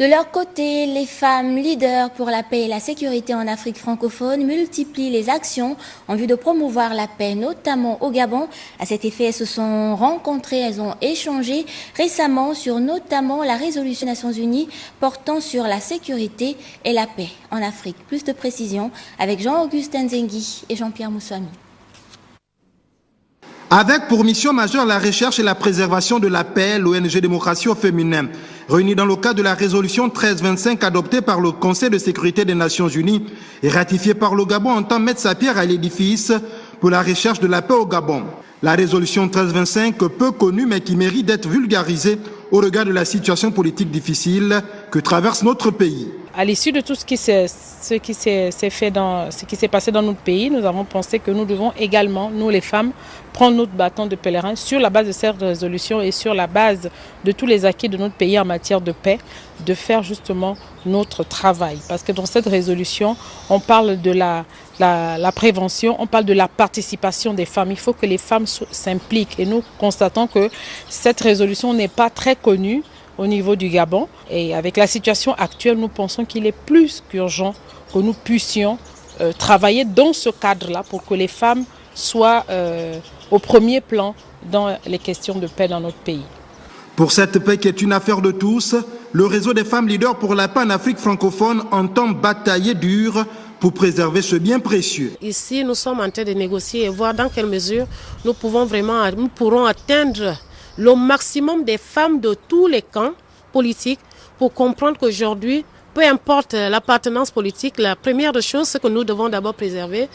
De leur côté, les femmes leaders pour la paix et la sécurité en Afrique francophone multiplient les actions en vue de promouvoir la paix, notamment au Gabon. À cet effet, elles se sont rencontrées, elles ont échangé récemment sur notamment la résolution des Nations Unies portant sur la sécurité et la paix en Afrique. Plus de précisions avec Jean-Augustin Zengui et Jean-Pierre Moussami. Avec pour mission majeure la recherche et la préservation de la paix, l'ONG Démocratie au féminin, réunie dans le cadre de la résolution 1325 adoptée par le Conseil de sécurité des Nations Unies et ratifiée par le Gabon, entend mettre sa pierre à l'édifice pour la recherche de la paix au Gabon. La résolution 1325, peu connue mais qui mérite d'être vulgarisée au regard de la situation politique difficile que traverse notre pays. À l'issue de tout ce qui s'est passé dans notre pays, nous avons pensé que nous devons également, nous les femmes, prendre notre bâton de pèlerin sur la base de cette résolution et sur la base de tous les acquis de notre pays en matière de paix, de faire justement notre travail. Parce que dans cette résolution, on parle de la prévention, on parle de la participation des femmes. Il faut que les femmes s'impliquent et nous constatons que cette résolution n'est pas très connue au niveau du Gabon. Et avec la situation actuelle, nous pensons qu'il est plus qu'urgent que nous puissions travailler dans ce cadre-là pour que les femmes soient au premier plan dans les questions de paix dans notre pays. Pour cette paix qui est une affaire de tous, le réseau des femmes leaders pour la paix en Afrique francophone entend batailler dur pour préserver ce bien précieux. Ici, nous sommes en train de négocier et voir dans quelle mesure nous pourrons atteindre le maximum des femmes de tous les camps politiques pour comprendre qu'aujourd'hui, peu importe l'appartenance politique, la première des choses, ce que nous devons d'abord préserver,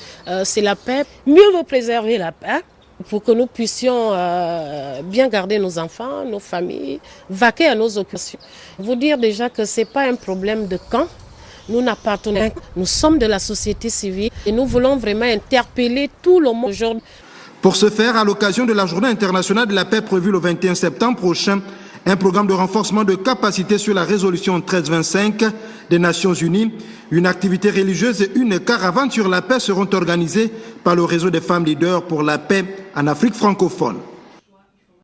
c'est la paix. Mieux vaut préserver la paix pour que nous puissions bien garder nos enfants, nos familles, vaquer à nos occupations. Vous dire déjà que ce n'est pas un problème de camp. Nous sommes de la société civile et nous voulons vraiment interpeller tout le monde aujourd'hui. Pour ce faire, à l'occasion de la Journée internationale de la paix prévue le 21 septembre prochain, un programme de renforcement de capacité sur la résolution 1325 des Nations Unies, une activité religieuse et une caravane sur la paix seront organisées par le réseau des femmes leaders pour la paix en Afrique francophone.